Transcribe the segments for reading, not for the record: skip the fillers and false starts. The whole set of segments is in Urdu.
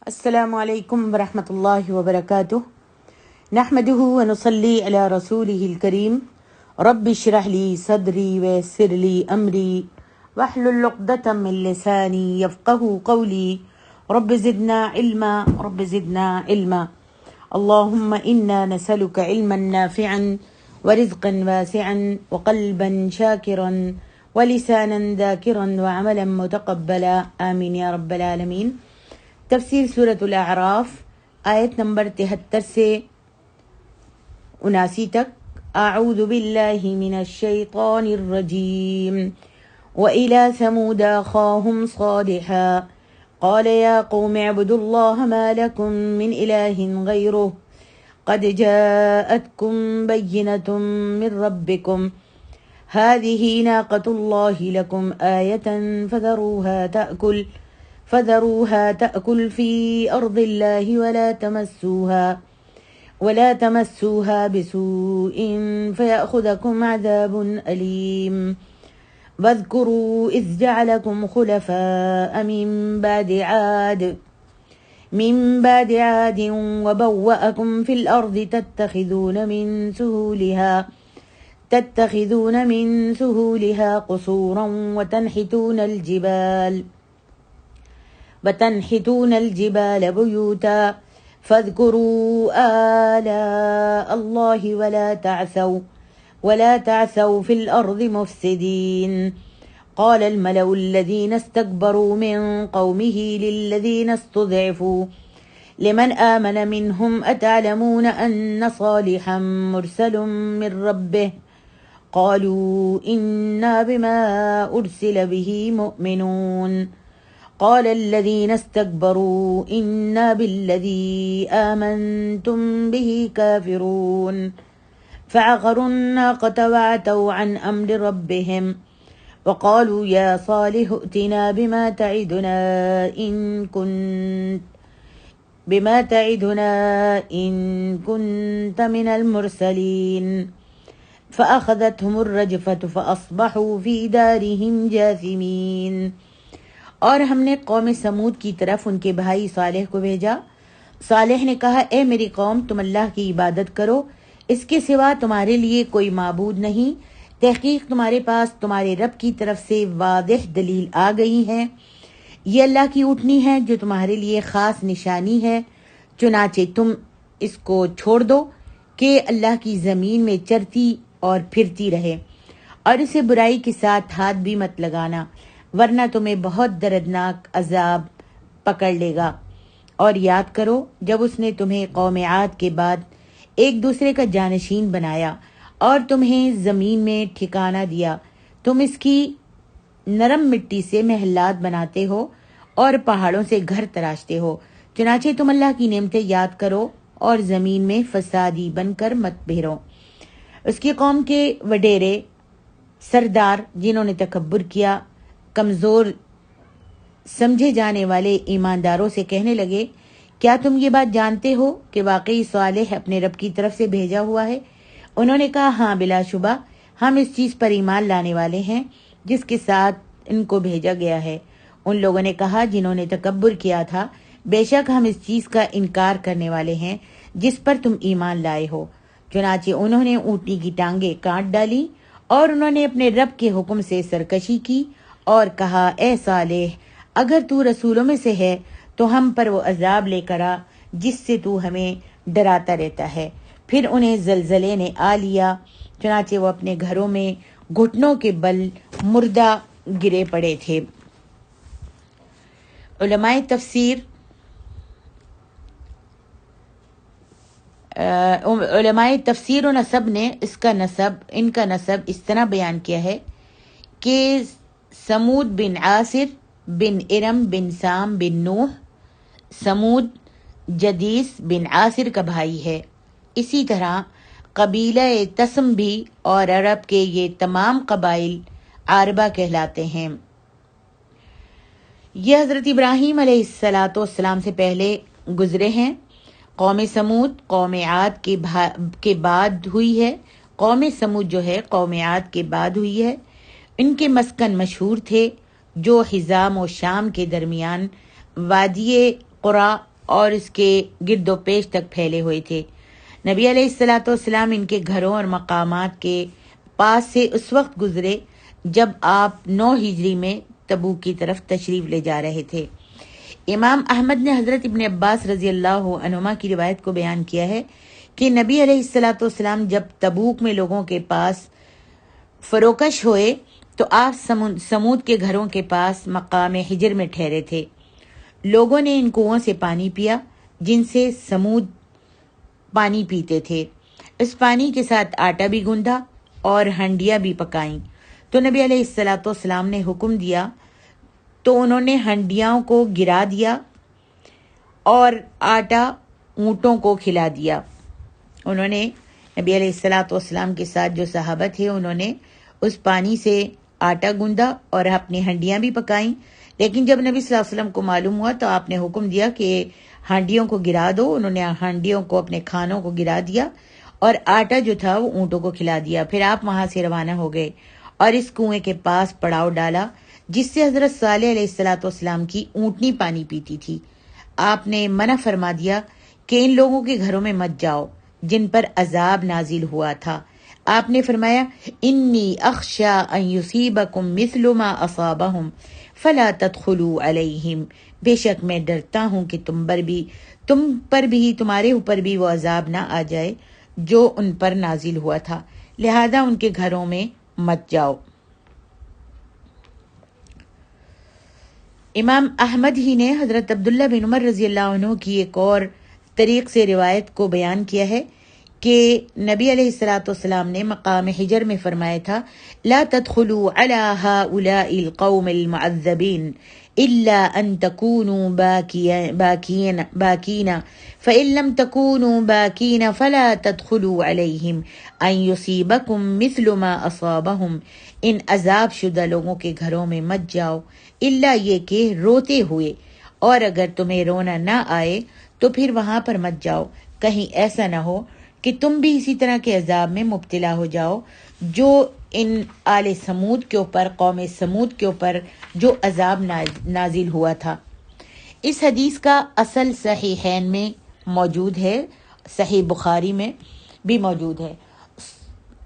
السلام علیکم ورحمۃ اللہ وبرکاتہ نحمده ونصلی علی رسوله الکریم رب اشرح لی صدری ویسر لی امری واحلل عقدۃ من لسانی یفقهوا قولی رب زدنا علما اللهم انا نسألك علما نافعا ورزقا واسعا وقلبا شاکرا ولسانا ذاکرا وعملا متقبلا آمین یا رب العالمین۔ تفسیر سورۃ الاعراف آیت نمبر 73 سے 79 تک۔ اعوذ باللہ من الشیطان الرجیم۔ وإلى ثمود أخاهم صالحا قال يا قوم اعبدوا الله ما لكم من إله غيره قد جاءتكم بينة من ربكم هذه ناقة الله لكم آية فذروها تأكل في أرض الله ولا تمسوها بسوء فيأخذكم عذاب أليم واذكروا إذ جعلكم خلفاء من بعد عاد وبوأكم في الأرض تتخذون من سهولها قصورا وتنحتون الجبال بيوتا فاذكروا آلاء الله ولا تعثوا في الأرض مفسدين قال الملأ الذين استكبروا من قومه للذين استضعفوا لمن آمن منهم أتعلمون أن صالحا مرسل من ربه قالوا إنا بما أرسل به مؤمنون قال الذين استكبروا إنا بالذي آمنتم به كافرون فعقروا الناقة وعتوا عن أمر ربهم وقالوا يا صالح ائتنا بما تعدنا إن كنت من المرسلين فأخذتهم الرجفة فأصبحوا في دارهم جاثمين۔ اور ہم نے قوم سمود کی طرف ان کے بھائی صالح کو بھیجا۔ صالح نے کہا، اے میری قوم، تم اللہ کی عبادت کرو، اس کے سوا تمہارے لیے کوئی معبود نہیں۔ تحقیق تمہارے پاس تمہارے رب کی طرف سے واضح دلیل آ گئی ہے۔ یہ اللہ کی اونٹنی ہے جو تمہارے لیے خاص نشانی ہے، چنانچہ تم اس کو چھوڑ دو کہ اللہ کی زمین میں چرتی اور پھرتی رہے، اور اسے برائی کے ساتھ ہاتھ بھی مت لگانا، ورنہ تمہیں بہت دردناک عذاب پکڑ لے گا۔ اور یاد کرو جب اس نے تمہیں قوم عاد کے بعد ایک دوسرے کا جانشین بنایا اور تمہیں زمین میں ٹھکانہ دیا، تم اس کی نرم مٹی سے محلات بناتے ہو اور پہاڑوں سے گھر تراشتے ہو، چنانچہ تم اللہ کی نعمتیں یاد کرو اور زمین میں فسادی بن کر مت بہرو۔ اس کی قوم کے وڈیرے سردار جنہوں نے تکبر کیا، کمزور سمجھے جانے والے ایمانداروں سے کہنے لگے، کیا تم یہ بات جانتے ہو کہ واقعی صالح اپنے رب کی طرف سے بھیجا ہوا ہے؟ انہوں نے کہا، ہاں بلا شبہ ہم اس چیز پر ایمان لانے والے ہیں جس کے ساتھ ان کو بھیجا گیا ہے۔ ان لوگوں نے کہا جنہوں نے تکبر کیا تھا، بے شک ہم اس چیز کا انکار کرنے والے ہیں جس پر تم ایمان لائے ہو۔ چنانچہ انہوں نے اونٹنی کی ٹانگیں کاٹ ڈالی اور انہوں نے اپنے رب کے حکم سے سرکشی کی اور کہا، اے صالح، اگر تو رسولوں میں سے ہے تو ہم پر وہ عذاب لے کر آ جس سے تو ہمیں ڈراتا رہتا ہے۔ پھر انہیں زلزلے نے آ لیا، چنانچہ وہ اپنے گھروں میں گھٹنوں کے بل مردہ گرے پڑے تھے۔ علماء تفسیر و نسب نے ان کا نسب اس طرح بیان کیا ہے کہ سمود بن عاصر بن ارم بن سام بن نوح سمود جدیس بن عاصر کا بھائی ہے۔ اسی طرح قبیلہ تسم بھی، اور عرب کے یہ تمام قبائل عاربہ کہلاتے ہیں۔ یہ حضرت ابراہیم علیہ السلام سے پہلے گزرے ہیں۔ قوم سمود قوم عاد کے بعد ہوئی ہے۔ قوم سمود جو ہے قوم عاد کے بعد ہوئی ہے۔ ان کے مسکن مشہور تھے جو حزام و شام کے درمیان وادی قرا اور اس کے گرد و پیش تک پھیلے ہوئے تھے۔ نبی علیہ الصلوۃ والسلام ان کے گھروں اور مقامات کے پاس سے اس وقت گزرے جب آپ 9 ہجری میں تبوک کی طرف تشریف لے جا رہے تھے۔ امام احمد نے حضرت ابن عباس رضی اللہ عنہما کی روایت کو بیان کیا ہے کہ نبی علیہ الصلوۃ والسلام جب تبوک میں لوگوں کے پاس فروکش ہوئے تو آپ سمود کے گھروں کے پاس مقام حجر میں ٹھہرے تھے۔ لوگوں نے ان کنوؤں سے پانی پیا جن سے سمود پانی پیتے تھے۔ اس پانی کے ساتھ آٹا بھی گوندھا اور ہنڈیاں بھی پکائیں۔ تو نبی علیہ الصلوۃ والسلام نے حکم دیا تو انہوں نے ہنڈیاں کو گرا دیا اور آٹا اونٹوں کو کھلا دیا۔ انہوں نے نبی علیہ الصلوۃ والسلام کے ساتھ جو صحابہ تھے انہوں نے اس پانی سے آٹا گوندا اور اپنی ہنڈیاں بھی پکائیں، لیکن جب نبی صلی اللہ علیہ وسلم کو معلوم ہوا تو آپ نے حکم دیا کہ ہانڈیوں کو گرا دو۔ انہوں نے ہانڈیوں کو اپنے کھانوں کو گرا دیا اور آٹا جو تھا وہ اونٹوں کو کھلا دیا۔ پھر آپ وہاں سے روانہ ہو گئے اور اس کنویں کے پاس پڑاؤ ڈالا جس سے حضرت صالح علیہ الصلوۃ والسلام کی اونٹنی پانی پیتی تھی۔ آپ نے منع فرما دیا کہ ان لوگوں کے گھروں میں مت جاؤ جن پر عذاب نازل ہوا تھا۔ آپ نے فرمایا انی اخشا ان یصیبکم مثل ما اصابہم فلا تدخلوا علیہم، بے شک میں ڈرتا ہوں کہ تم پر بھی تمہارے اوپر بھی وہ عذاب نہ آ جائے جو ان پر نازل ہوا تھا، لہذا ان کے گھروں میں مت جاؤ۔ امام احمد ہی نے حضرت عبداللہ بن عمر رضی اللہ عنہ کی ایک اور طریق سے روایت کو بیان کیا ہے کہ نبی علیہ الصلوۃ والسلام نے مقام حجر میں فرمایا تھا لا تدخلوا على هؤلاء القوم المعذبين الا ان تكونوا باكين فان لم تكونوا باكين فلا تدخلوا عليهم ان يصيبكم مثل ما اصابهم، ان عذاب شدہ لوگوں کے گھروں میں مت جاؤ الا یہ کہ روتے ہوئے، اور اگر تمہیں رونا نہ آئے تو پھر وہاں پر مت جاؤ، کہیں ایسا نہ ہو کہ تم بھی اسی طرح کے عذاب میں مبتلا ہو جاؤ جو ان آل سمود کے اوپر، قوم سمود کے اوپر جو عذاب نازل ہوا تھا۔ اس حدیث کا اصل صحیحین میں موجود ہے، صحیح بخاری میں بھی موجود ہے۔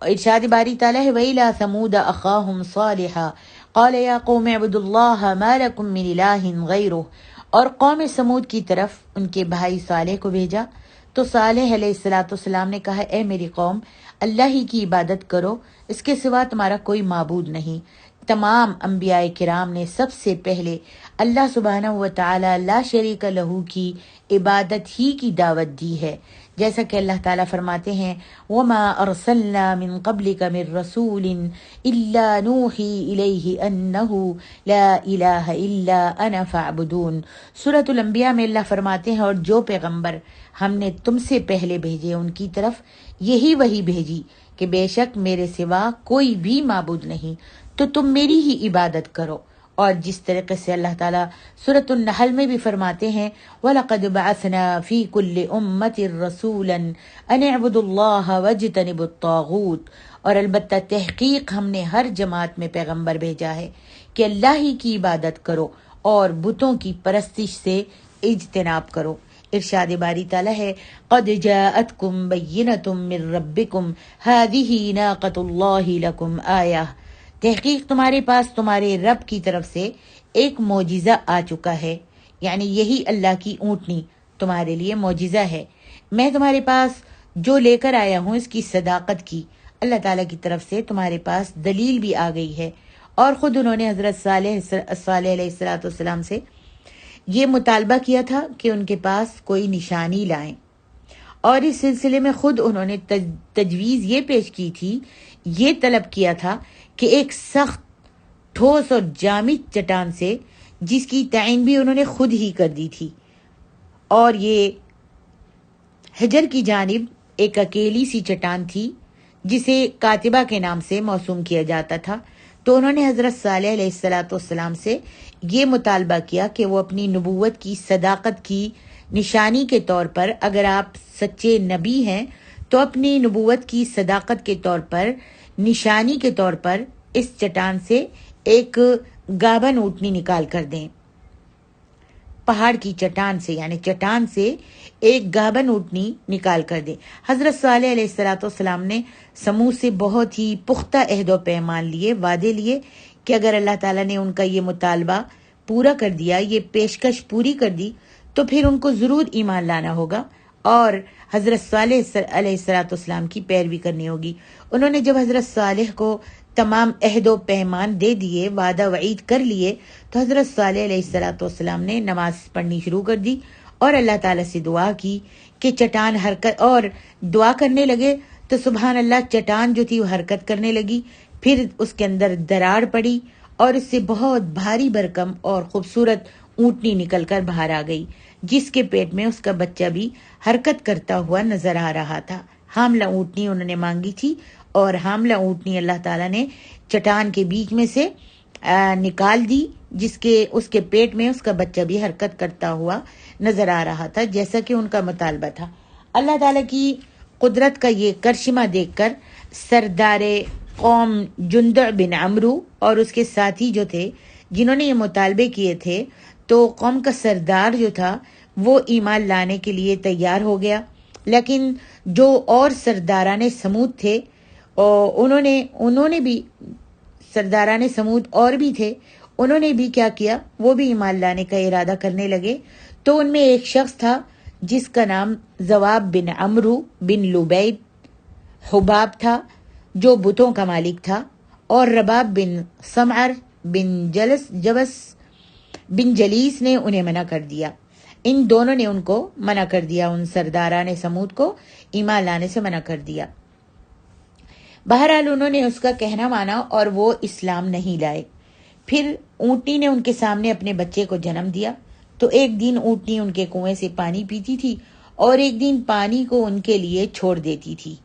ارشاد باری تعالیٰ ہے وَإِلَىٰ ثَمُودَ أَخَاهُمْ صَالِحًا قَالَ يَا قَوْمِ اعْبُدُوا اللَّهَ مَا لَكُم مِّنْ إِلَٰهٍ غَيْرُهُ، اور قوم سمود کی طرف ان کے بھائی صالح کو بھیجا تو صالح علیہ الصلوۃ والسلام نے کہا اے میری قوم، اللہ ہی کی عبادت کرو، اس کے سوا تمہارا کوئی معبود نہیں۔ تمام انبیاء کرام نے سب سے پہلے اللہ سبحانہ و تعالی لا شریک لہ کی عبادت ہی کی دعوت دی ہے، جیسا کہ اللہ تعالیٰ فرماتے ہیں وَمَا أَرْسَلْنَا مِن قَبْلِكَ مِن رَّسُولٍ إِلَّا نُوحِي إِلَيْهِ أَنَّهُ لَا إِلَٰهَ إِلَّا أَنَا فَاعْبُدُونِ۔ سورۃ الانبیاء میں اللہ فرماتے ہیں اور جو پیغمبر ہم نے تم سے پہلے بھیجے ان کی طرف یہی وحی بھیجی کہ بے شک میرے سوا کوئی بھی معبود نہیں، تو تم میری ہی عبادت کرو۔ اور جس طریقے سے اللہ تعالیٰ سورۃ النحل میں بھی فرماتے ہیں وَلَقَدْ بَعَثْنَا فِي كُلِّ أُمَّةٍ رَّسُولًا أَنِ اعْبُدُوا اللَّهَ وَاجْتَنِبُوا الطَّاغُوتَ، اور البتہ تحقیق ہم نے ہر جماعت میں پیغمبر بھیجا ہے کہ اللہ ہی کی عبادت کرو اور بتوں کی پرستش سے اجتناب کرو۔ ارشاد باری تعالیٰ ہے قد جاءتکم بینۃ من ربکم ہذہ ناقۃ اللہ لکم آیہ، تحقیق تمہارے پاس تمہارے رب کی طرف سے ایک معجزہ آ چکا ہے، یعنی یہی اللہ کی اونٹنی تمہارے لیے معجزہ ہے، میں تمہارے پاس جو لے کر آیا ہوں اس کی صداقت کی اللہ تعالیٰ کی طرف سے تمہارے پاس دلیل بھی آ گئی ہے۔ اور خود انہوں نے حضرت صالح علیہ الصلوۃ والسلام سے یہ مطالبہ کیا تھا کہ ان کے پاس کوئی نشانی لائیں، اور اس سلسلے میں خود انہوں نے تجویز یہ پیش کی تھی، یہ طلب کیا تھا کہ ایک سخت ٹھوس اور جامد چٹان سے، جس کی تعین بھی انہوں نے خود ہی کر دی تھی، اور یہ حجر کی جانب ایک اکیلی سی چٹان تھی جسے کاتبہ کے نام سے موسوم کیا جاتا تھا، تو انہوں نے حضرت صالح علیہ الصلوۃ والسلام سے یہ مطالبہ کیا کہ وہ اپنی نبوت کی صداقت کی نشانی کے طور پر، اگر آپ سچے نبی ہیں تو اپنی نبوت کی صداقت کے طور پر، نشانی کے طور پر اس چٹان سے ایک گابن اونٹنی نکال کر دیں۔ پہاڑ کی چٹان سے، یعنی چٹان سے ایک گابن اونٹنی نکال کر دے۔ حضرت صالح علیہ السلام نے سمود سے بہت ہی پختہ عہد و پیمان لیے، وعدے لیے کہ اگر اللہ تعالیٰ نے ان کا یہ مطالبہ پورا کر دیا، یہ پیشکش پوری کر دی، تو پھر ان کو ضرور ایمان لانا ہوگا اور حضرت صالح علیہ السلام کی پیروی کرنی ہوگی۔ انہوں نے جب حضرت صالح کو تمام عہد و پیمان دے دیے، وعدہ وعید کر لیے، تو حضرت صالح علیہ السلام نے نماز پڑھنی شروع کر دی اور اللہ تعالیٰ سے دعا کی کہ چٹان حرکت، اور دعا کرنے لگے تو سبحان اللہ چٹان جو تھی وہ حرکت کرنے لگی، پھر اس کے اندر دراڑ پڑی اور اس سے بہت بھاری بھرکم اور خوبصورت اونٹنی نکل کر باہر آ گئی، جس کے پیٹ میں اس کا بچہ بھی حرکت کرتا ہوا نظر آ رہا تھا۔ حاملہ اونٹنی انہوں نے مانگی تھی اور حاملہ اونٹنی اللہ تعالیٰ نے چٹان کے بیچ میں سے نکال دی، جس کے اس کے پیٹ میں اس کا بچہ بھی حرکت کرتا ہوا نظر آ رہا تھا، جیسا کہ ان کا مطالبہ تھا۔ اللہ تعالیٰ کی قدرت کا یہ کرشمہ دیکھ کر سردار قوم جندع بن عمرو اور اس کے ساتھی جو تھے جنہوں نے یہ مطالبے کیے تھے، تو قوم کا سردار جو تھا وہ ایمان لانے کے لیے تیار ہو گیا، لیکن جو اور سرداران سمود تھے انہوں نے بھی سرداران سمود اور بھی تھے، انہوں نے بھی کیا کیا، وہ بھی ایمان لانے کا ارادہ کرنے لگے۔ تو ان میں ایک شخص تھا جس کا نام زواب بن عمرو بن لبید حباب تھا، جو بتوں کا مالک تھا، اور رباب بن سمعر بن جلیس نے انہیں منع کر دیا۔ ان دونوں نے ان کو منع کر دیا، ان سرداران سمود کو ایمان لانے سے منع کر دیا۔ بہرحال انہوں نے اس کا کہنا مانا اور وہ اسلام نہیں لائے۔ پھر اونٹنی نے ان کے سامنے اپنے بچے کو جنم دیا، تو ایک دن اونٹنی ان کے کنویں سے پانی پیتی تھی اور ایک دن پانی کو ان کے لیے چھوڑ دیتی تھی۔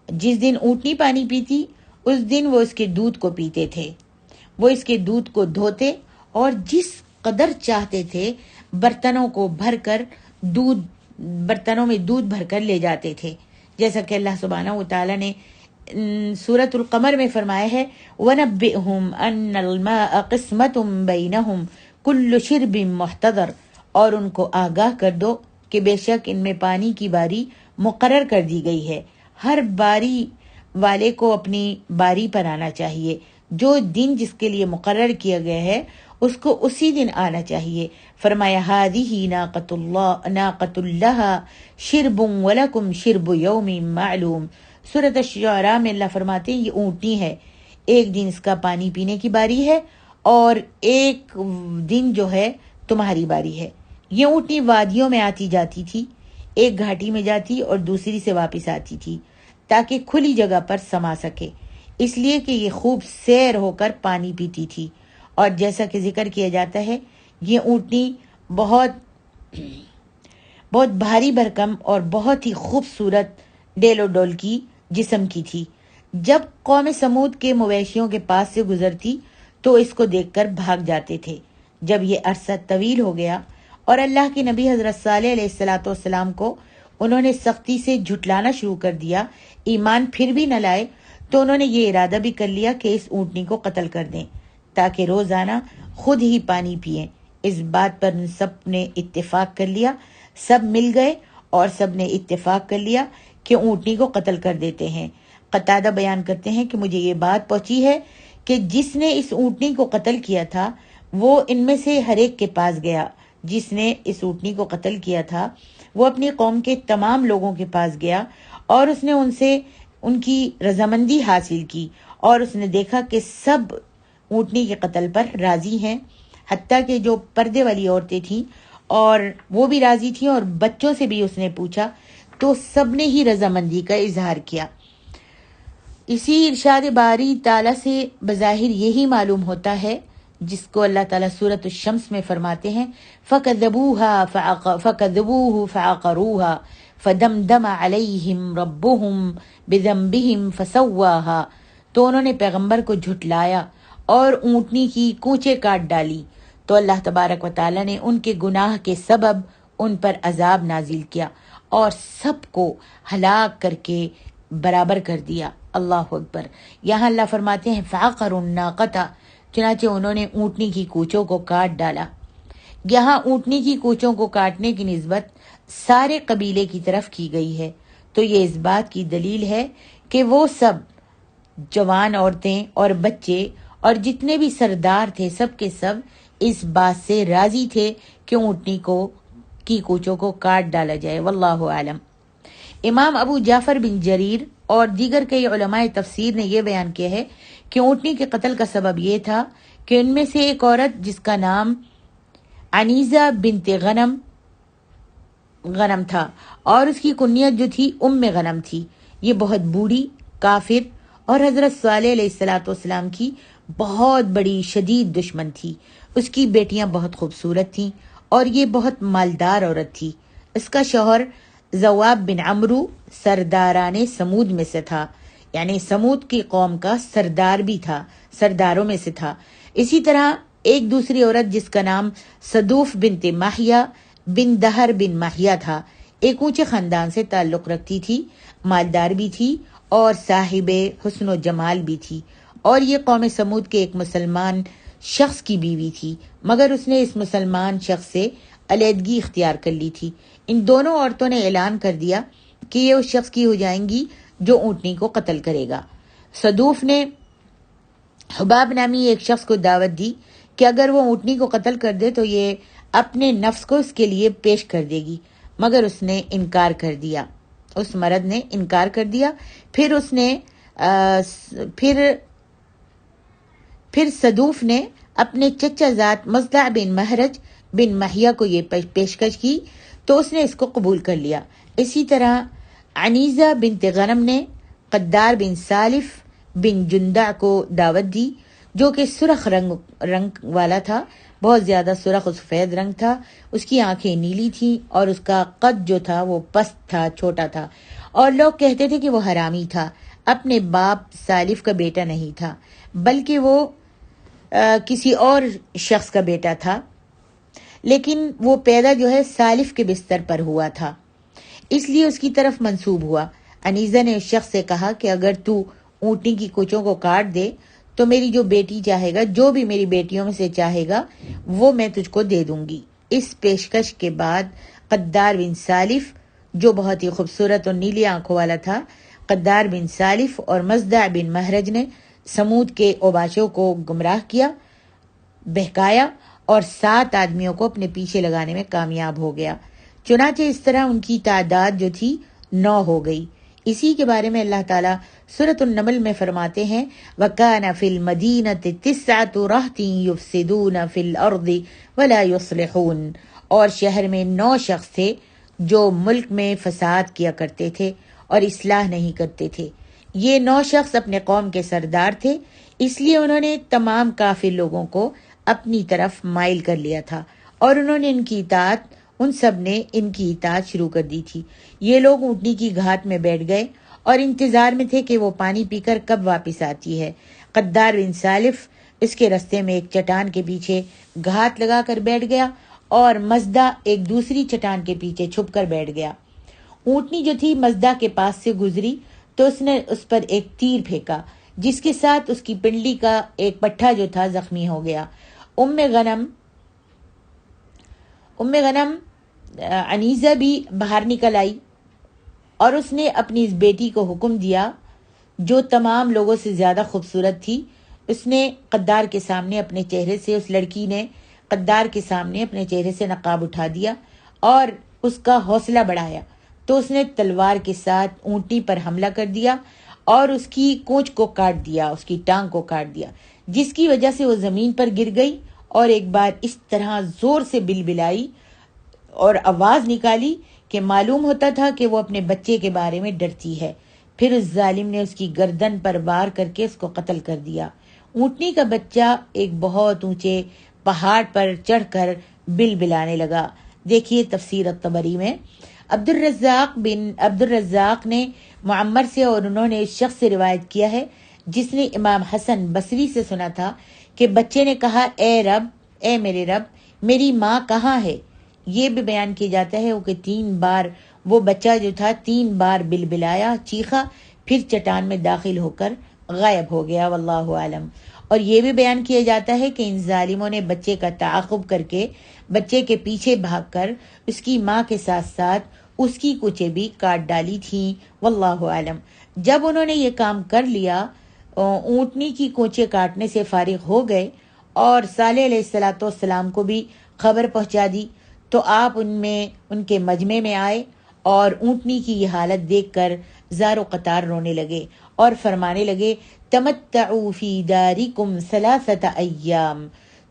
جس دن اونٹنی پانی پیتی اس دن وہ اس کے دودھ کو پیتے تھے، وہ اس کے دودھ کو دھوتے اور جس قدر چاہتے تھے برتنوں میں دودھ بھر کر لے جاتے تھے، جیسا کہ اللہ سبحانہ و تعالیٰ نے سورۃ القمر میں فرمایا ہے وَنَبِّئْهُمْ أَنَّ الْمَاءَ قِسْمَةٌ بَيْنَهُمْ كُلُّ شِرْبٍ مُحْتَضَرٍ، اور ان کو آگاہ کر دو کہ بے شک ان میں پانی کی باری مقرر کر دی گئی ہے، ہر باری والے کو اپنی باری پر آنا چاہیے، جو دن جس کے لیے مقرر کیا گیا ہے اس کو اسی دن آنا چاہیے۔ فرمایا هذه ناقۃ اللہ شرب ولکم شرب یوم معلوم۔ سورۃ الشعراء میں اللہ فرماتے ہیں یہ اونٹنی ہے، ایک دن اس کا پانی پینے کی باری ہے اور ایک دن جو ہے تمہاری باری ہے۔ یہ اونٹنی وادیوں میں آتی جاتی تھی، ایک گھاٹی میں جاتی اور دوسری سے واپس آتی تھی تاکہ کھلی جگہ پر سما سکے، اس لیے کہ یہ خوب سیر ہو کر پانی پیتی تھی۔ اور جیسا کہ ذکر کیا جاتا ہے یہ اونٹنی بہت بھاری بھرکم اور بہت ہی خوبصورت ڈیل و ڈول کی جسم کی تھی۔ جب قوم سمود کے مویشیوں کے پاس سے گزرتی تو اس کو دیکھ کر بھاگ جاتے تھے۔ جب یہ عرصہ طویل ہو گیا اور اللہ کے نبی حضرت صالح علیہ السلام کو انہوں نے سختی سے جھٹلانا شروع کر دیا، ایمان پھر بھی نہ لائے، تو انہوں نے یہ ارادہ بھی کر لیا کہ اس اونٹنی کو قتل کر دیں تاکہ روزانہ خود ہی پانی پئیں۔ اس بات پر سب نے اتفاق کر لیا، سب مل گئے اور سب نے اتفاق کر لیا کہ اونٹنی کو قتل کر دیتے ہیں۔ قتادہ بیان کرتے ہیں کہ مجھے یہ بات پہنچی ہے کہ جس نے اس اونٹنی کو قتل کیا تھا وہ ان میں سے ہر ایک کے پاس گیا، جس نے اس اونٹنی کو قتل کیا تھا وہ اپنی قوم کے تمام لوگوں کے پاس گیا اور اس نے ان سے ان کی رضامندی حاصل کی، اور اس نے دیکھا کہ سب اونٹنی کے قتل پر راضی ہیں، حتیٰ کہ جو پردے والی عورتیں تھیں اور وہ بھی راضی تھیں، اور بچوں سے بھی اس نے پوچھا تو سب نے ہی رضامندی کا اظہار کیا۔ اسی ارشاد باری تعالیٰ سے بظاہر یہی معلوم ہوتا ہے جس کو اللہ تعالیٰ سورۃ الشمس میں فرماتے ہیں فَكَذَّبُوهُ فَعَقَرُوهَا فَدَمْدَمَ عَلَيْهِمْ رَبُّهُمْ بِذَنبِهِمْ فَسَوَّاهَا، تو انہوں نے پیغمبر کو جھٹلایا اور اونٹنی کی کوچے کاٹ ڈالی، تو اللہ تبارک و تعالیٰ نے ان کے گناہ کے سبب ان پر عذاب نازل کیا اور سب کو ہلاک کر کے برابر کر دیا۔ اللہ اکبر۔ یہاں اللہ فرماتے ہیں فَعَقَرُوا النَّاقَةَ، چنانچہ انہوں نے اونٹنی کی کوچوں کو کاٹ ڈالا۔ یہاں اونٹنی کی کوچوں کو کاٹنے کی نسبت سارے قبیلے کی طرف کی گئی ہے، تو یہ اس بات کی دلیل ہے کہ وہ سب جوان عورتیں اور بچے اور جتنے بھی سردار تھے سب کے سب اس بات سے راضی تھے کہ اونٹنی کی کوچوں کو کاٹ ڈالا جائے۔ واللہ عالم۔ امام ابو جعفر بن جریر اور دیگر کئی علماء تفسیر نے یہ بیان کیا ہے کہ اونٹنی کے قتل کا سبب یہ تھا کہ ان میں سے ایک عورت جس کا نام عنیزہ بنت غنم تھا اور اس کی کنیت جو تھی ام غنم تھی، یہ بہت بوڑھی، کافر اور حضرت صالح علیہ الصلوۃ والسلام کی بہت بڑی شدید دشمن تھی۔ اس کی بیٹیاں بہت خوبصورت تھیں اور یہ بہت مالدار عورت تھی۔ اس کا شوہر زواب بن عمرو سرداران سمود میں سے تھا، یعنی سمود کی قوم کا سردار بھی تھا، سرداروں میں سے تھا۔ اسی طرح ایک دوسری عورت جس کا نام صدوف بنت ماہیہ بن دہر بن ماہیہ تھا، ایک اونچے خاندان سے تعلق رکھتی تھی، مالدار بھی تھی اور صاحب حسن و جمال بھی تھی، اور یہ قوم سمود کے ایک مسلمان شخص کی بیوی تھی، مگر اس نے اس مسلمان شخص سے علیحدگی اختیار کر لی تھی۔ ان دونوں عورتوں نے اعلان کر دیا کہ یہ اس شخص کی ہو جائیں گی جو اونٹنی کو قتل کرے گا۔ صدوف نے حباب نامی ایک شخص کو دعوت دی کہ اگر وہ اونٹنی کو قتل کر دے تو یہ اپنے نفس کو اس کے لیے پیش کر دے گی، مگر اس نے انکار کر دیا، اس مرد نے انکار کر دیا۔ پھر صدوف نے اپنے چچا زاد مصدع بن مہرج بن ماہیہ کو یہ پیشکش کی تو اس نے اس کو قبول کر لیا۔ اسی طرح عنیزہ بنت غنم نے قدار بن سالف بن جندع کو دعوت دی، جو کہ سرخ رنگ والا تھا، بہت زیادہ سرخ و سفید رنگ تھا، اس کی آنکھیں نیلی تھیں اور اس کا قد جو تھا وہ پست تھا، چھوٹا تھا، اور لوگ کہتے تھے کہ وہ حرامی تھا، اپنے باپ سالف کا بیٹا نہیں تھا بلکہ وہ کسی اور شخص کا بیٹا تھا، لیکن وہ پیدا جو ہے سالف کے بستر پر ہوا تھا، اس لیے اس کی طرف منسوب ہوا۔ عنیزہ نے اس شخص سے کہا کہ اگر تو اونٹنی کی کوچوں کو کاٹ دے تو میری جو بیٹی چاہے گا، جو بھی میری بیٹیوں میں سے چاہے گا وہ میں تجھ کو دے دوں گی۔ اس پیشکش کے بعد قدار بن سالف جو بہت ہی خوبصورت اور نیلی آنکھوں والا تھا، قدار بن سالف اور مصدع بن مہرج نے سمود کے اوباشوں کو گمراہ کیا، بہکایا اور 7 آدمیوں کو اپنے پیچھے لگانے میں کامیاب ہو گیا۔ چنانچہ اس طرح ان کی تعداد جو تھی 9 ہو گئی۔ اسی کے بارے میں اللہ تعالیٰ سورۃ النمل میں فرماتے ہیں وَكَانَ فِي الْمَدِينَةِ 9 رَهْطٍ يُفْسِدُونَ فِي الْأَرْضِ وَلَا يُصْلِحُونَ، اور شہر میں 9 شخص تھے جو ملک میں فساد کیا کرتے تھے اور اصلاح نہیں کرتے تھے۔ یہ 9 شخص اپنے قوم کے سردار تھے، اس لیے انہوں نے تمام کافر لوگوں کو اپنی طرف مائل کر لیا تھا اور انہوں نے ان سب نے ان کی اطاعت شروع کر دی تھی۔ یہ لوگ اونٹنی کی گھاٹ میں بیٹھ گئے اور انتظار میں تھے کہ وہ پانی پی کر کب واپس آتی ہے۔ قدار بن سالف اس کے رستے میں ایک چٹان کے پیچھے گھات لگا کر بیٹھ گیا اور مزدہ ایک دوسری چٹان کے پیچھے چھپ کر بیٹھ گیا۔ اونٹنی جو تھی مزدہ کے پاس سے گزری تو اس نے اس پر ایک تیر پھینکا، جس کے ساتھ اس کی پنڈلی کا ایک پٹھا جو تھا زخمی ہو گیا۔ ام غنم عنیزہ بھی باہر نکل آئی اور اس نے اپنی اس بیٹی کو حکم دیا جو تمام لوگوں سے زیادہ خوبصورت تھی۔ اس نے قدار کے سامنے اپنے چہرے سے، اس لڑکی نے قدار کے سامنے اپنے چہرے سے نقاب اٹھا دیا اور اس کا حوصلہ بڑھایا، تو اس نے تلوار کے ساتھ اونٹنی پر حملہ کر دیا اور اس کی کونچ کو کاٹ دیا، اس کی ٹانگ کو کاٹ دیا، جس کی وجہ سے وہ زمین پر گر گئی اور ایک بار اس طرح زور سے بلبلائی اور آواز نکالی کہ معلوم ہوتا تھا کہ وہ اپنے بچے کے بارے میں ڈرتی ہے۔ پھر اس ظالم نے اس کی گردن پر وار کر کے اس کو قتل کر دیا۔ اونٹنی کا بچہ ایک بہت اونچے پہاڑ پر چڑھ کر بلبلانے لگا۔ دیکھیے تفسیر الطبری میں عبدالرزاق نے معمر سے اور انہوں نے اس شخص سے روایت کیا ہے جس نے امام حسن بصری سے سنا تھا کہ بچے نے کہا اے میرے رب، میری ماں کہاں ہے؟ یہ بھی بیان کیا جاتا ہے کہ 3 بار وہ بچہ جو تھا 3 بار بلبلایا، چیخا، پھر چٹان میں داخل ہو کر غائب ہو گیا، واللہ عالم۔ اور یہ بھی بیان کیا جاتا ہے کہ ان ظالموں نے بچے کا تعاقب کر کے بچے کے پیچھے بھاگ کر اس کی ماں کے ساتھ ساتھ اس کی کچھیں بھی کاٹ ڈالی تھیں، واللہ عالم۔ جب انہوں نے یہ کام کر لیا، اونٹنی کی کوچے کاٹنے سے فارغ ہو گئے اور صالح علیہ السلام کو بھی خبر پہنچا دی، تو آپ ان کے مجمع میں آئے اور اونٹنی کی یہ حالت دیکھ کر زار و قطار رونے لگے اور فرمانے لگے تمتعوا فی دارکم ثلاثۃ ایام،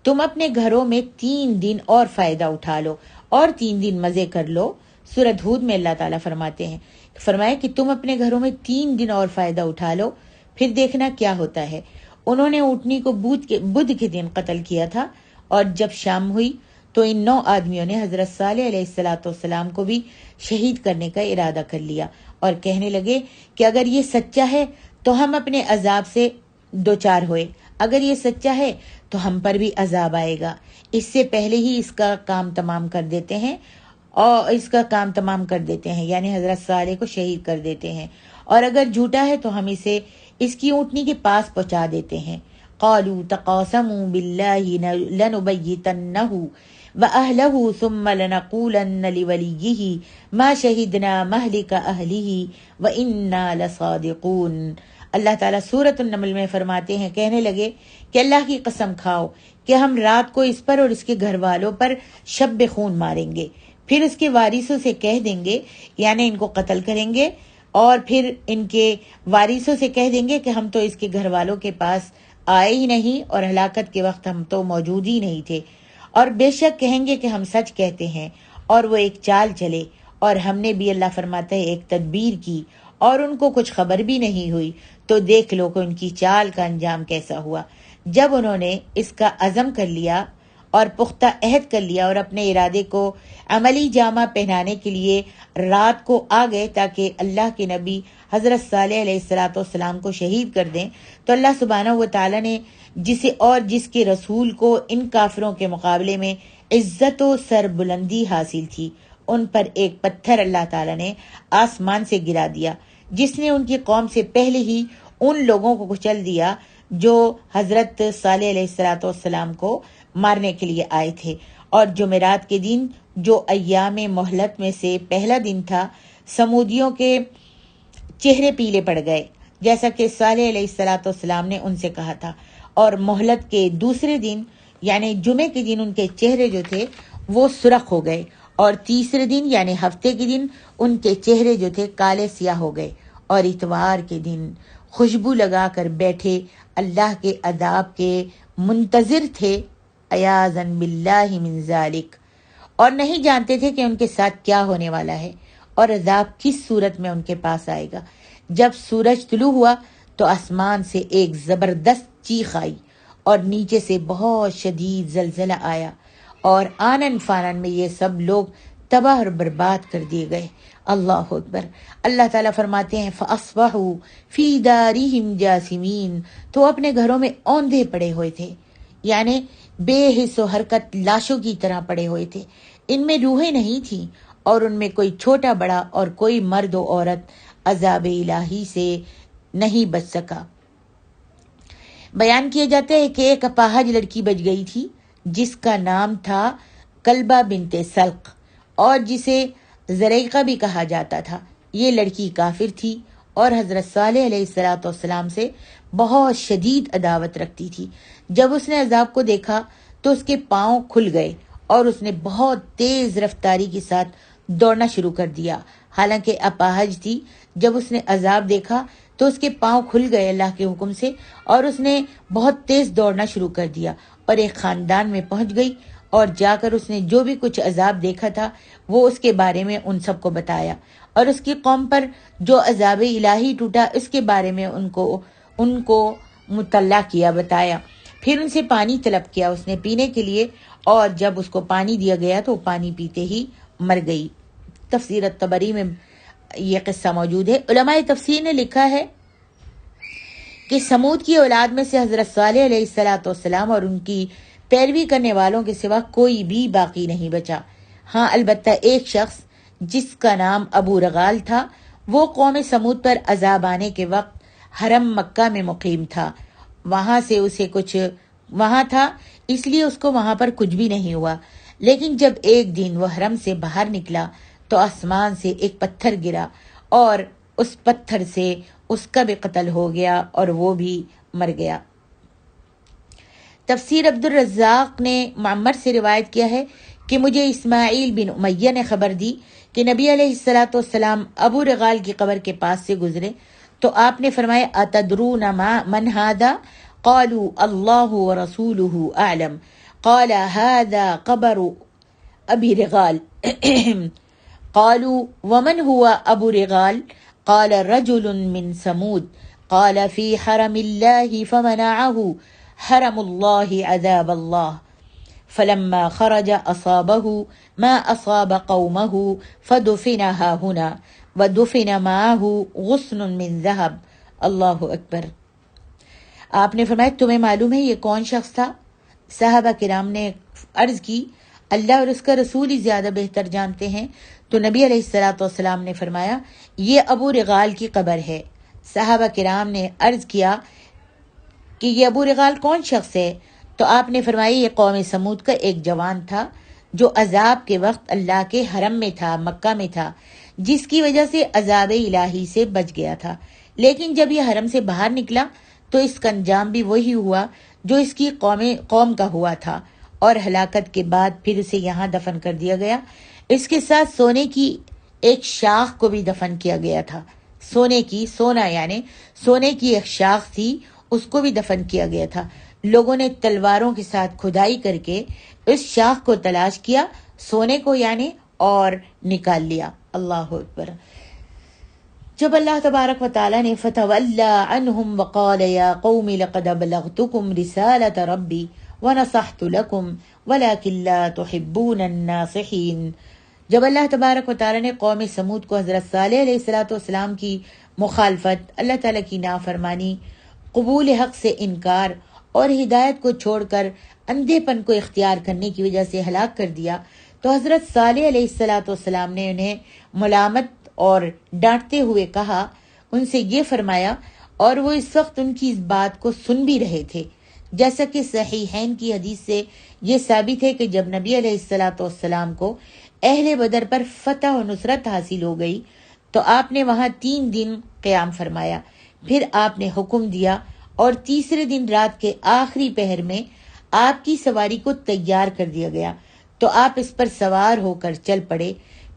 تم اپنے گھروں میں 3 دن اور فائدہ اٹھا لو اور 3 دن مزے کر لو۔ سورۃ ہود میں اللہ تعالیٰ فرمائے کہ تم اپنے گھروں میں 3 دن اور فائدہ اٹھا لو، پھر دیکھنا کیا ہوتا ہے۔ انہوں نے اونٹنی کو بدھ کے دن قتل کیا تھا، اور جب شام ہوئی تو ان 9 آدمیوں نے حضرت صالح علیہ السلام کو بھی شہید کرنے کا ارادہ کر لیا اور کہنے لگے کہ اگر یہ سچا ہے تو ہم اپنے عذاب سے دوچار ہوئے، اگر یہ سچا ہے تو ہم پر بھی عذاب آئے گا، اس سے پہلے ہی اس کا کام تمام کر دیتے ہیں، یعنی حضرت صالح کو شہید کر دیتے ہیں، اور اگر جھوٹا ہے تو ہم اسے اس کی اونٹنی کے پاس پہنچا دیتے ہیں۔ قالوا تقاسموا باللہ لنبیتنہ وَأَهْلَهُ ثُمَّ لَنَقُولَنَّ لِوَلِيِّهِ مَا شَهِدْنَا مَهْلِكَ أَهْلِهِ وَإِنَّا لَصَادِقُونَ۔ اللہ تعالیٰ سورۃ النمل میں فرماتے ہیں، کہنے لگے کہ اللہ کی قسم کھاؤ کہ ہم رات کو اس پر اور اس کے گھر والوں پر شب خون ماریں گے، پھر اس کے وارثوں سے کہہ دیں گے، یعنی ان کو قتل کریں گے، اور پھر ان کے وارثوں سے کہہ دیں گے کہ ہم تو اس کے گھر والوں کے پاس آئے ہی نہیں اور ہلاکت کے وقت ہم تو موجود ہی نہیں تھے، اور بے شک کہیں گے کہ ہم سچ کہتے ہیں، اور وہ ایک چال چلے، اور ہم نے بھی، اللہ فرماتا ہے، ایک تدبیر کی اور ان کو کچھ خبر بھی نہیں ہوئی، تو دیکھ لو کہ ان کی چال کا انجام کیسا ہوا۔ جب انہوں نے اس کا عزم کر لیا اور پختہ عہد کر لیا اور اپنے ارادے کو عملی جامہ پہنانے کے لیے رات کو آ گئے تاکہ اللہ کے نبی حضرت صالح علیہ السلام کو شہید کر دیں، تو اللہ سبحانہ و تعالیٰ نے جسے اور جس کے رسول کو ان کافروں کے مقابلے میں عزت و سربلندی حاصل تھی، ان پر ایک پتھر اللہ تعالیٰ نے آسمان سے گرا دیا، جس نے ان کی قوم سے پہلے ہی ان لوگوں کو کچل دیا جو حضرت صالح علیہ السلام کو مارنے کے لیے آئے تھے۔ اور جمعرات کے دن، جو ایام مہلت میں سے پہلا دن تھا، سمودیوں کے چہرے پیلے پڑ گئے، جیسا کہ صالح علیہ السلام نے ان سے کہا تھا، اور مہلت کے دوسرے دن یعنی جمعے کے دن ان کے چہرے جو تھے وہ سرخ ہو گئے، اور تیسرے دن یعنی ہفتے کے دن ان کے چہرے جو تھے کالے سیاہ ہو گئے، اور اتوار کے دن خوشبو لگا کر بیٹھے اللہ کے عذاب کے منتظر تھے، عیاذن باللہ من ذالک، اور نہیں جانتے تھے کہ ان کے ساتھ کیا ہونے والا ہے اور عذاب کس صورت میں ان کے پاس آئے گا۔ جب سورج طلوع ہوا تو آسمان سے ایک زبردست چیخ آئی اور نیچے سے بہت شدید زلزلہ آیا، اور آنن فانن میں یہ سب لوگ تباہ اور برباد کر دیے گئے۔ اللہ اکبر۔ اللہ تعالیٰ فرماتے ہیں فَأَصْبَحُوا فِي دَارِهِمْ جَاثِمِينَ، تو اپنے گھروں میں اوندھے پڑے ہوئے تھے، یعنی بے حس و حرکت لاشوں کی طرح پڑے ہوئے تھے، ان میں روحیں نہیں تھیں، اور ان میں کوئی چھوٹا بڑا اور کوئی مرد و عورت عذاب الہی سے نہیں بچ سکا۔ بیان کیا جاتا ہے کہ ایک اپاہج لڑکی بچ گئی تھی جس کا نام تھا کلبہ بنت سلق، اور جسے زریقہ بھی کہا جاتا تھا۔ یہ لڑکی کافر تھی اور حضرت صالح علیہ السلام سے بہت شدید عداوت رکھتی تھی۔ جب اس نے عذاب کو دیکھا تو اس کے پاؤں کھل گئے اور اس نے بہت تیز رفتاری کے ساتھ دوڑنا شروع کر دیا، حالانکہ اپاہج تھی۔ جب اس نے عذاب دیکھا تو اس کے پاؤں کھل گئے اللہ کے حکم سے، اور اس نے بہت تیز دوڑنا شروع کر دیا اور ایک خاندان میں پہنچ گئی، اور جا کر اس نے جو بھی کچھ عذاب دیکھا تھا وہ اس کے بارے میں ان سب کو بتایا، اور اس کی قوم پر جو عذاب الہی ٹوٹا اس کے بارے میں ان کو مطلع کیا، بتایا۔ پھر ان سے پانی طلب کیا اس نے پینے کے لیے، اور جب اس کو پانی دیا گیا تو پانی پیتے ہی مر گئی۔ تفسیر الطبری میں یہ قصہ موجود ہے۔ علماء تفسیر نے لکھا ہے کہ سمود کی اولاد میں سے حضرت صالح علیہ السلام اور ان کی پیروی کرنے والوں کے سوا کوئی بھی باقی نہیں بچا۔ ہاں، البتہ ایک شخص جس کا نام ابو رغال تھا، وہ قوم سمود پر عذاب آنے کے وقت حرم مکہ میں مقیم تھا۔ وہاں سے اسے کچھ وہاں تھا، اس لیے اس کو وہاں پر کچھ بھی نہیں ہوا. لیکن جب ایک دن وہ حرم سے باہر نکلا تو آسمان سے ایک پتھر گرا اور اس پتھر سے اس کا بھی قتل ہو گیا اور وہ بھی مر گیا. تفسیر عبد الرزاق نے معمر سے روایت کیا ہے کہ مجھے اسماعیل بن امیہ نے خبر دی کہ نبی علیہ الصلوۃ والسلام ابو رغال کی قبر کے پاس سے گزرے تو آپ نے فرمایا اتدرون من هذا؟ قالوا اللہ ورسولہ اعلم. قال هذا قبر ابی رغال. قالوا ومن هو ابو رغال؟ قال رجل من ثمود. قال في حرم الله فمنعه حرم الله عذاب الله. فلما خرج أصابه ما أصاب قومه فدفنها هنا ودفن معه غصن من ذهب. اللہ اکبر. آپ نے فرمایا تمہیں معلوم ہے یہ کون شخص تھا؟ صحابہ کرام نے عرض کی اللہ اور اس کا رسول ہی زیادہ بہتر جانتے ہیں. تو نبی علیہ الصلوۃ والسلام نے فرمایا یہ ابو رغال کی قبر ہے. صحابہ کرام نے عرض کیا کہ یہ ابو رغال کون شخص ہے؟ تو آپ نے فرمایا یہ قوم سمود کا ایک جوان تھا جو عذاب کے وقت اللہ کے حرم میں تھا، مکہ میں تھا، جس کی وجہ سے عذاب الہی سے بچ گیا تھا. لیکن جب یہ حرم سے باہر نکلا تو اس کا انجام بھی وہی ہوا جو اس کی قوم کا ہوا تھا، اور ہلاکت کے بعد پھر اسے یہاں دفن کر دیا گیا. اس کے ساتھ سونے کی ایک شاخ کو بھی دفن کیا گیا تھا. سونا یعنی سونے کی ایک شاخ تھی، اس کو بھی دفن کیا گیا تھا. لوگوں نے تلواروں کے ساتھ کھدائی کر کے اس شاخ کو تلاش کیا، سونے کو یعنی، اور نکال لیا. اللہ اکبر. جب اللہ تبارک و تعالی نے فتولی عنہم وقال یا قوم لقد ابلغتکم رسالۃ ربی ونصحت لکم ولکن لا تحبون الناصحین. جب اللہ تبارک و تعالی نے قوم سمود کو حضرت صالح علیہ الصلوۃ والسلام کی مخالفت، اللہ تعالی کی نافرمانی، قبول حق سے انکار اور ہدایت کو چھوڑ کر اندھے پن کو اختیار کرنے کی وجہ سے ہلاک کر دیا، تو حضرت صالح علیہ الصلوۃ والسلام نے انہیں ملامت اور ڈانٹتے ہوئے کہا، ان سے یہ فرمایا، اور وہ اس وقت ان کی اس بات کو سن بھی رہے تھے، جیسا کہ صحیحین کی حدیث سے یہ ثابت ہے کہ جب نبی علیہ الصلوۃ والسلام کو اہل بدر پر فتح و نصرت حاصل ہو گئی تو آپ نے وہاں 3 دن قیام فرمایا. پھر آپ نے حکم دیا اور تیسرے دن رات کے آخری پہر میں آپ کی سواری کو تیار کر دیا گیا تو آپ اس پر سوار ہو کر چل پڑے.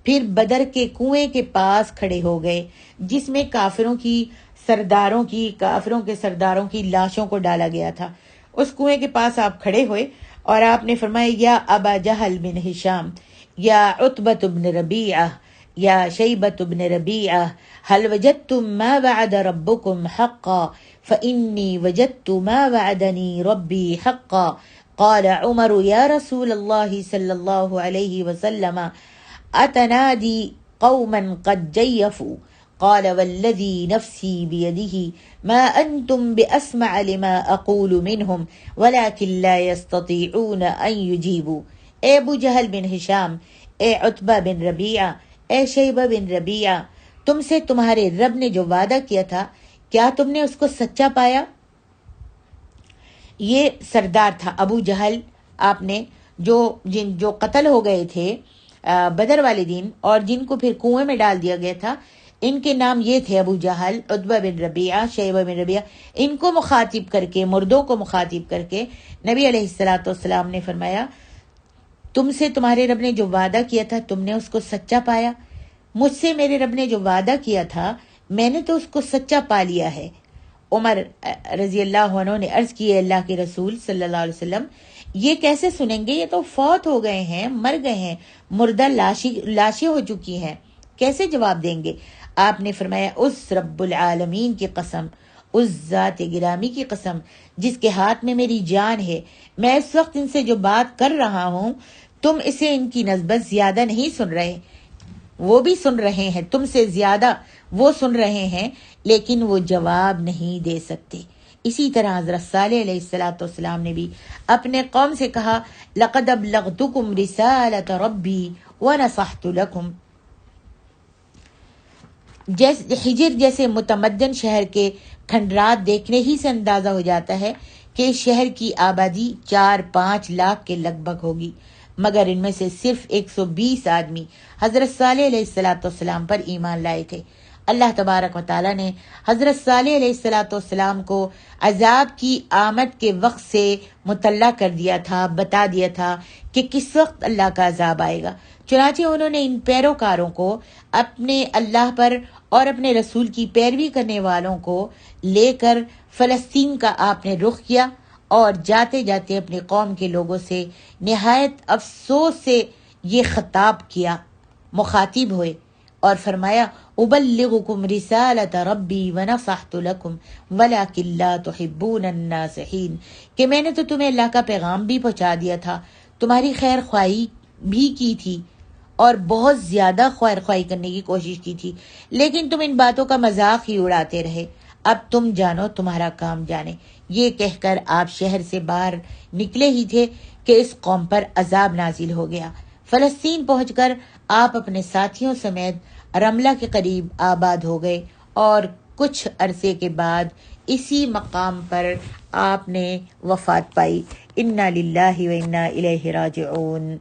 پھر بدر کے کنویں کے پاس کھڑے ہو گئے جس میں کافروں کے سرداروں کی لاشوں کو ڈالا گیا تھا. اس کنویں کے پاس آپ کھڑے ہوئے اور آپ نے فرمایا یا ابا جہل بن ہشام، یا عتبۃ بن ربیعہ، یا شیبۃ بن ربیعہ، هل وجدتم ما وعد ربكم حقا فإني وجدت ما وعدني ربي حقا. قال عمر يا رسول الله صلى الله عليه وسلم أتنادي قوما قد جيفوا؟ قال والذي نفسي بيده ما أنتم بأسمع لما أقول منهم ولكن لا يستطيعون أن يجيبوا. اے ابو جہل بن ہشام، اے عتبہ بن ربیعہ، اے شیبہ بن ربیعہ، تم سے تمہارے رب نے جو وعدہ کیا تھا کیا تم نے اس کو سچا پایا؟ یہ سردار تھا ابو جہل، آپ نے جو قتل ہو گئے تھے بدر والے دن اور جن کو پھر کنویں میں ڈال دیا گیا تھا، ان کے نام یہ تھے ابو جہل، عتبہ بن ربیعہ، شیبہ بن ربیعہ. ان کو مخاطب کر کے، مردوں کو مخاطب کر کے نبی علیہ الصلوۃ والسلام نے فرمایا تم سے تمہارے رب نے جو وعدہ کیا تھا تم نے اس کو سچا پایا؟ مجھ سے میرے رب نے جو وعدہ کیا تھا میں نے تو اس کو سچا پا لیا ہے. عمر رضی اللہ عنہ نے عرض کی اللہ کے رسول صلی اللہ علیہ وسلم یہ کیسے سنیں گے؟ یہ تو فوت ہو گئے ہیں، مر گئے ہیں، مردہ لاشیں ہو چکی ہیں، کیسے جواب دیں گے؟ آپ نے فرمایا اس رب العالمین کی قسم، اس ذات گرامی کی قسم جس کے ہاتھ میں میری جان ہے، میں اس وقت ان سے جو بات کر رہا ہوں تم اسے ان کی نسبت زیادہ نہیں سن رہے، وہ بھی سن رہے ہیں، تم سے زیادہ وہ سن رہے ہیں لیکن وہ جواب نہیں دے سکتے. اسی طرح حضرت صالح علیہ الصلوۃ والسلام نے بھی اپنے قوم سے کہا لقد ابلغتکم رسالۃ ربی ونصحت لکم. ہجر جیسے متمدن شہر کے کھنڈرات دیکھنے ہی سے اندازہ ہو جاتا ہے کہ اس شہر کی آبادی 4-5 لاکھ کے لگ بھگ ہوگی، مگر ان میں سے صرف 120 آدمی حضرت صالح علیہ السلام پر ایمان لائے تھے۔ اللہ تبارک و تعالیٰ نے حضرت صالح علیہ السلام کو عذاب کی آمد کے وقت سے مطلع کر دیا تھا، بتا دیا تھا کہ کس وقت اللہ کا عذاب آئے گا۔ چنانچہ انہوں نے ان پیروکاروں کو اپنے اللہ پر اور اپنے رسول کی پیروی کرنے والوں کو لے کر فلسطین کا آپ نے رخ کیا، اور جاتے جاتے اپنی قوم کے لوگوں سے نہایت افسوس سے یہ خطاب کیا، مخاطب ہوئے اور فرمایا ابلغکم رسالۃ ربی ونصحت لکم ولکن لا تحبون الناصحین، کہ میں نے تو تمہیں اللہ کا پیغام بھی پہنچا دیا تھا، تمہاری خیر خواہی بھی کی تھی اور بہت زیادہ خیر خواہی کرنے کی کوشش کی تھی، لیکن تم ان باتوں کا مذاق ہی اڑاتے رہے، اب تم جانو تمہارا کام جانے۔ یہ کہہ کر آپ شہر سے باہر نکلے ہی تھے کہ اس قوم پر عذاب نازل ہو گیا۔ فلسطین پہنچ کر آپ اپنے ساتھیوں سمیت رملہ کے قریب آباد ہو گئے، اور کچھ عرصے کے بعد اسی مقام پر آپ نے وفات پائی۔ انا للہ و انا الیہ راجعون۔